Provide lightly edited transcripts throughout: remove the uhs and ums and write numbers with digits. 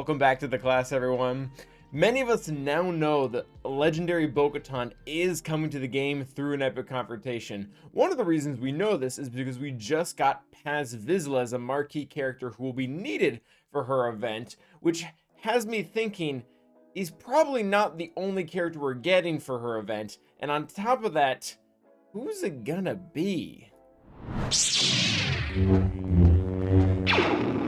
Welcome back to the class, everyone. Many of us now know that legendary Bo-Katan is coming to the game through an epic confrontation. One of the reasons we know this is because we just got Paz Vizsla as a marquee character who will be needed for her event, which has me thinking he's probably not the only character we're getting for her event. And on top of that, who's it gonna be?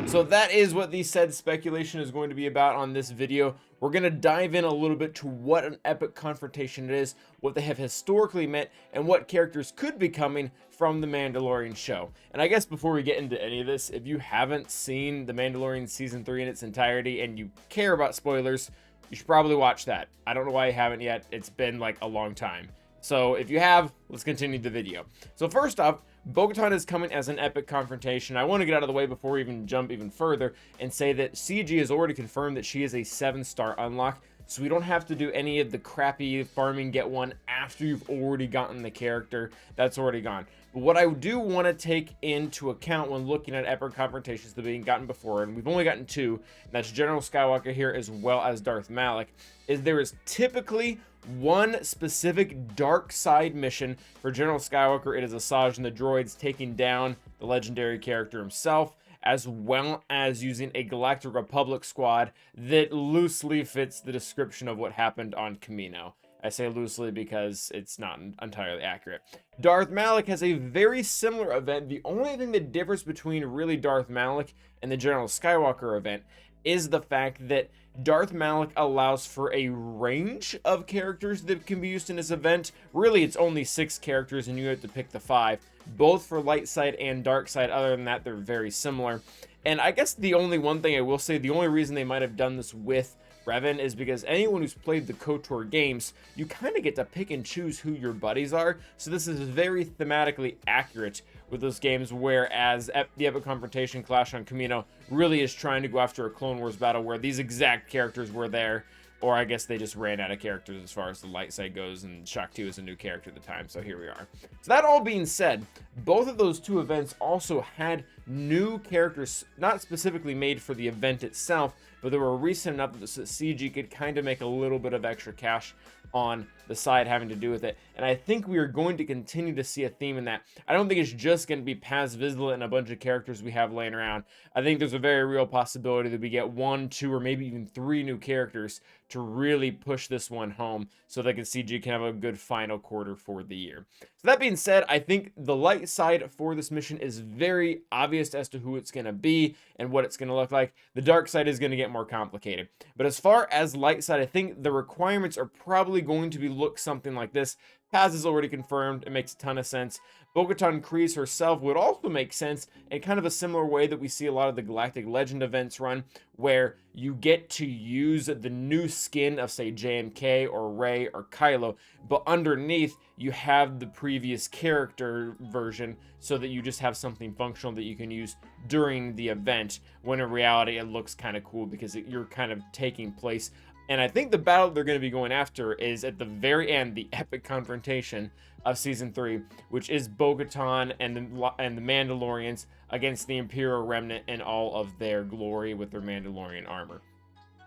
So that is what the said speculation is going to be about on this video. We're going to dive in a little bit to what an epic confrontation it is, what they have historically meant, and what characters could be coming from The Mandalorian show. And I guess before we get into any of this, if you haven't seen The Mandalorian Season 3 in its entirety and you care about spoilers, you should probably watch that. I don't know why you haven't yet. It's been like a long time. So if you have, let's continue the video. So first off, Bo-Katan is coming as an epic confrontation. I want to get out of the way before we even jump even further and say that CG has already confirmed that she is a 7-star unlock, so we don't have to do any of the crappy farming get one after you've already gotten the character. That's already gone. But what I do want to take into account when looking at epic confrontations that have been gotten before, and we've only gotten 2, and that's General Skywalker here as well as Darth Malak, is there is typically one specific dark side mission. For General Skywalker, it is Asajj and the droids taking down the legendary character himself, as well as using a Galactic Republic squad that loosely fits the description of what happened on Kamino. I say loosely because it's not entirely accurate. Darth Malak has a very similar event. The only thing that differs between really Darth Malak and the General Skywalker event is the fact that Darth Malak allows for a range of characters that can be used in this event. Really, it's only 6 characters and you have to pick the 5, both for light side and dark side. Other than that, they're very similar. And I guess the only one thing I will say, the only reason they might have done this with Revan is because anyone who's played the KOTOR games, you kind of get to pick and choose who your buddies are. So this is very thematically accurate with those games, whereas the Epic Confrontation Clash on Kamino really is trying to go after a Clone Wars battle where these exact characters were there, or I guess they just ran out of characters as far as the light side goes, and Shock 2 is a new character at the time, so here we are. So that all being said, both of those 2 events also had new characters, not specifically made for the event itself, but they were recent enough that CG could kind of make a little bit of extra cash on the side having to do with it. And I think we are going to continue to see a theme in that. I don't think it's just going to be Paz Vizsla and a bunch of characters we have laying around. I think there's a very real possibility that we get 1, 2, or maybe even 3 new characters to really push this one home so that CG can have a good final quarter for the year. So that being said, I think the light side for this mission is very obvious as to who it's going to be and what it's going to look like. The dark side is going to get more complicated. But as far as light side, I think the requirements are probably going to look something like this. Paz is already confirmed. It makes a ton of sense. Bo-Katan Kryze herself would also make sense in kind of a similar way that we see a lot of the Galactic Legend events run, where you get to use the new skin of, say, JMK or Rey or Kylo, but underneath you have the previous character version so that you just have something functional that you can use during the event, when in reality it looks kind of cool because you're kind of taking place. And I think the battle they're going to be going after is at the very end, the epic confrontation of Season 3, which is Bo-Katan and the Mandalorians against the Imperial Remnant in all of their glory with their Mandalorian armor.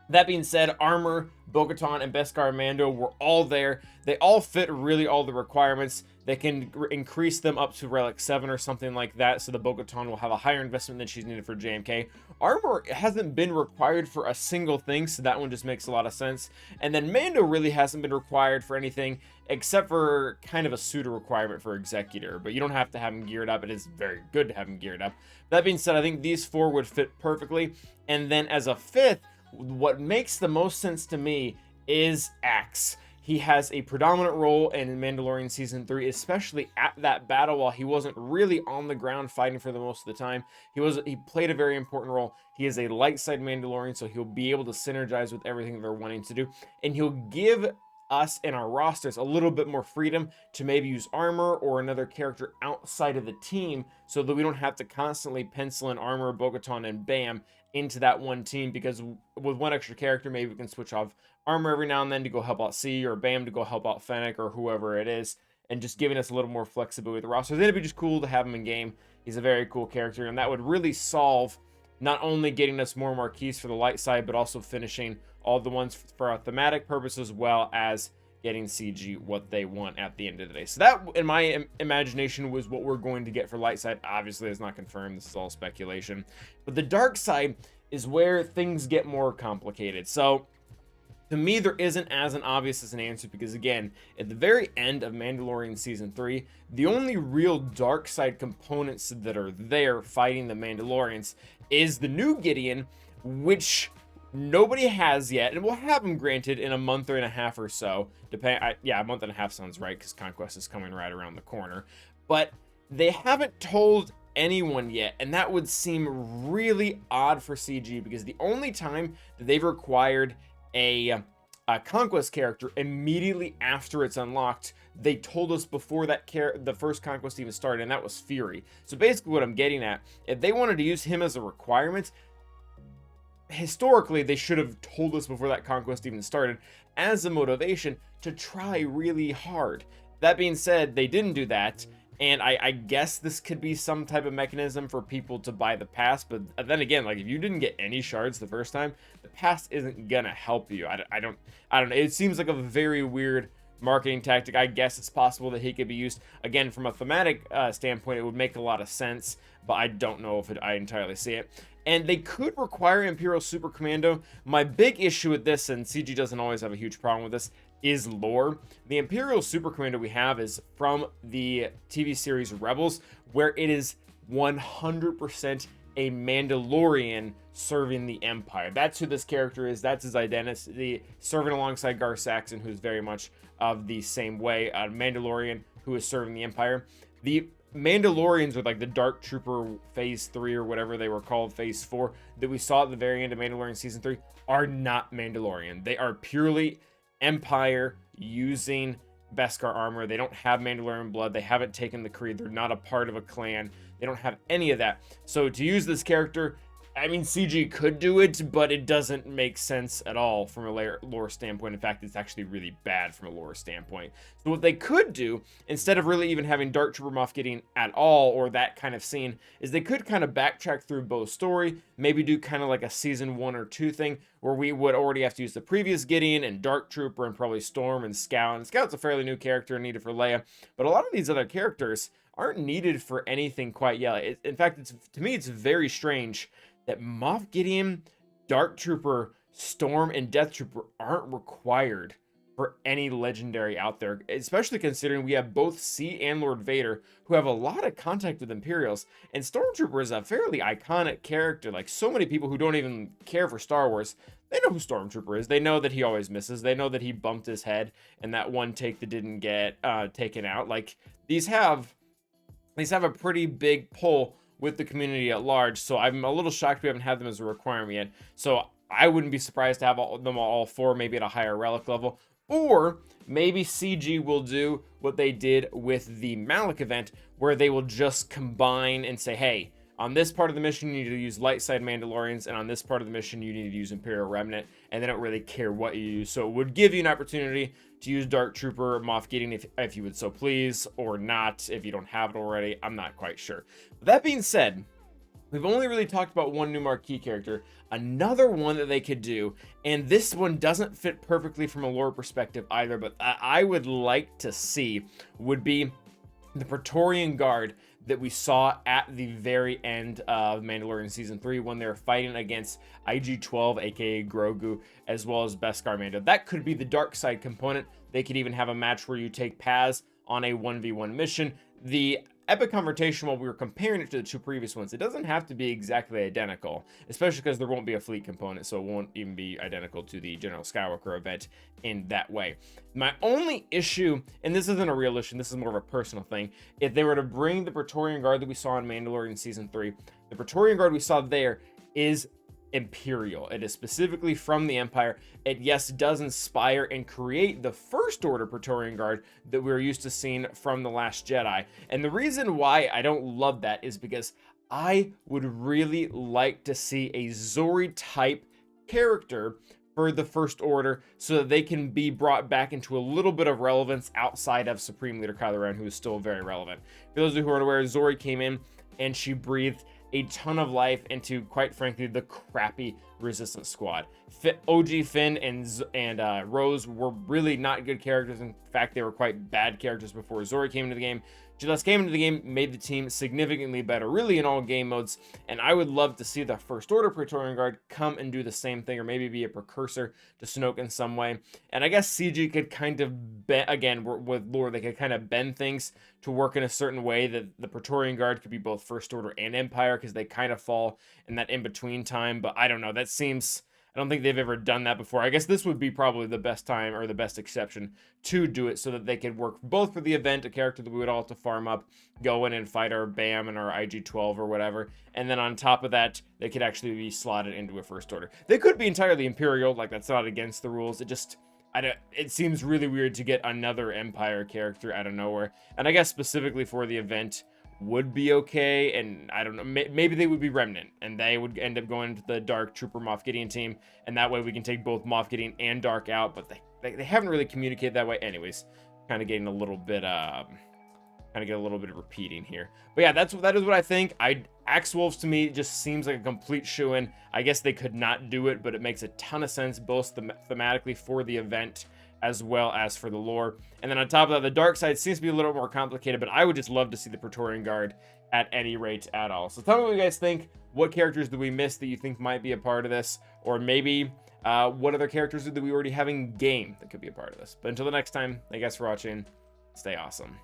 That being said, armor, Bo-Katan, and Beskar Mando were all there. They all fit really all the requirements. They can increase them up to Relic 7 or something like that, so the Bo-Katan will have a higher investment than she's needed for JMK. Armor hasn't been required for a single thing, so that one just makes a lot of sense. And then Mando really hasn't been required for anything except for kind of a pseudo requirement for Executor, but you don't have to have him geared up. It is very good to have him geared up. That being said, I think these 4 would fit perfectly. And then as a 5th, what makes the most sense to me is Axe. He has a predominant role in Mandalorian Season 3, especially at that battle while he wasn't really on the ground fighting for the most of the time. He played a very important role. He is a light side Mandalorian, so he'll be able to synergize with everything they're wanting to do. And he'll give us and our rosters a little bit more freedom to maybe use armor or another character outside of the team so that we don't have to constantly pencil in armor, Bo-Katan, and Bam into that one team, because with one extra character, maybe we can switch off armor every now and then to go help out C, or Bam to go help out Fennec, or whoever it is, and just giving us a little more flexibility with the roster. Then it'd be just cool to have him in game. He's a very cool character, and that would really solve not only getting us more marquees for the light side, but also finishing all the ones for a thematic purpose, as well as getting CG what they want at the end of the day. So that, in my imagination, was what we're going to get for light side. Obviously, it's not confirmed. This is all speculation. But the dark side is where things get more complicated. So to me, there isn't as an obvious as an answer, because again, at the very end of Mandalorian Season 3, the only real dark side components that are there fighting the Mandalorians is the new Gideon, which nobody has yet, and we'll have him granted in a month or and a half or so. Yeah, a month and a half sounds right, because Conquest is coming right around the corner. But they haven't told anyone yet, and that would seem really odd for CG, because the only time that they've required a Conquest character immediately after it's unlocked, they told us before that the first Conquest even started, and that was Fury. So basically what I'm getting at, if they wanted to use him as a requirement, historically they should have told us before that Conquest even started as a motivation to try really hard. That being said, they didn't do that, and I guess this could be some type of mechanism for people to buy the pass. But then again, like, if you didn't get any shards the first time, the pass isn't gonna help you. I don't know. It seems like a very weird marketing tactic. I guess it's possible that he could be used again from a thematic standpoint. It would make a lot of sense, but I don't know if I entirely see it. And they could require Imperial Super Commando. My big issue with this, and CG doesn't always have a huge problem with this, is lore. The Imperial Super Commando we have is from the TV series Rebels, where it is 100% a Mandalorian serving the Empire. That's who this character is. That's his identity, serving alongside Gar Saxon, who's very much of the same way, a Mandalorian who is serving the Empire. The Mandalorians, with like the Dark Trooper Phase 3 or whatever they were called, Phase 4, that we saw at the very end of Mandalorian Season 3, are not Mandalorian. They are purely Empire using Beskar armor. They don't have Mandalorian blood. They haven't taken the creed. They're not a part of a clan. They don't have any of that. So to use this character, I mean, CG could do it, but it doesn't make sense at all from a lore standpoint. In fact, it's actually really bad from a lore standpoint. So what they could do, instead of really even having Dark Trooper Moff Gideon at all, or that kind of scene, is they could kind of backtrack through Bo's story, maybe do kind of like a season 1 or 2 thing, where we would already have to use the previous Gideon and Dark Trooper and probably Storm and Scout. And Scout's a fairly new character needed for Leia, but a lot of these other characters aren't needed for anything quite yet. In fact, to me, it's very strange that Moff Gideon, Dark Trooper, Storm, and Death Trooper aren't required for any legendary out there, especially considering we have both C and Lord Vader, who have a lot of contact with Imperials, and Stormtrooper is a fairly iconic character. Like, so many people who don't even care for Star Wars, they know who Stormtrooper is. They know that he always misses. They know that he bumped his head in that one take that didn't get taken out. Like, these have a pretty big pull with the community at large, so I'm a little shocked we haven't had them as a requirement yet. So I wouldn't be surprised to have them all 4, maybe at a higher relic level, or maybe CG will do what they did with the Malak event, where they will just combine and say, hey, on this part of the mission, you need to use light side Mandalorians, and on this part of the mission, you need to use Imperial Remnant, and they don't really care what you use. So it would give you an opportunity to use Dark Trooper, Moff Gideon, if you would so please, or not, if you don't have it already. I'm not quite sure. But that being said, we've only really talked about one new marquee character. Another one that they could do, and this one doesn't fit perfectly from a lore perspective either, but I would like to see, would be the Praetorian Guard that we saw at the very end of Mandalorian Season 3 when they were fighting against IG-12, aka Grogu, as well as Beskar Mando. That could be the dark side component. They could even have a match where you take Paz on a 1v1 mission. The Epic Confrontation, while we were comparing it to the 2 previous ones, it doesn't have to be exactly identical, especially because there won't be a fleet component, so it won't even be identical to the General Skywalker event in that way. My only issue, and this isn't a real issue, this is more of a personal thing, if they were to bring the Praetorian Guard that we saw in Mandalorian Season 3, the Praetorian Guard we saw there is Imperial. It is specifically from the Empire. It, yes, does inspire and create the First Order Praetorian Guard that we're used to seeing from The Last Jedi. And the reason why I don't love that is because I would really like to see a Zori type character for the First Order so that they can be brought back into a little bit of relevance outside of Supreme Leader Kylo Ren, who is still very relevant. For those of you who are unaware, Zori came in and she breathed a ton of life into, quite frankly, the crappy Resistance squad. OG Finn and Rose were really not good characters. In fact, they were quite bad characters before Zori came into the game. Jilas came into the game, made the team significantly better, really in all game modes, and I would love to see the First Order Praetorian Guard come and do the same thing, or maybe be a precursor to Snoke in some way. And I guess CG could kind of bend, again, with lore, they could kind of bend things to work in a certain way that the Praetorian Guard could be both First Order and Empire, because they kind of fall in that in-between time. But I don't know, that seems... I don't think they've ever done that before. I guess this would be probably the best time, or the best exception to do it, so that they could work both for the event, a character that we would all have to farm up, go in and fight our BAM and our IG-12 or whatever, and then on top of that, they could actually be slotted into a First Order. They could be entirely Imperial, like that's not against the rules. It seems really weird to get another Empire character out of nowhere, and I guess specifically for the event, would be okay, and I don't know, maybe they would be Remnant, and they would end up going to the Dark Trooper Moff Gideon team, and that way we can take both Moff Gideon and Dark out, but they haven't really communicated that way. Anyways, kind of getting a little bit of repeating here, but yeah, that is what I think. Axe Wolves to me just seems like a complete shoo-in. I guess they could not do it, but it makes a ton of sense, both thematically for the event as well as for the lore. And then on top of that, the dark side seems to be a little more complicated, but I would just love to see the Praetorian Guard at any rate at all. So tell me what you guys think. What characters do we miss that you think might be a part of this? Or maybe what other characters do we already have in game that could be a part of this? But until the next time, thank you guys for watching. Stay awesome.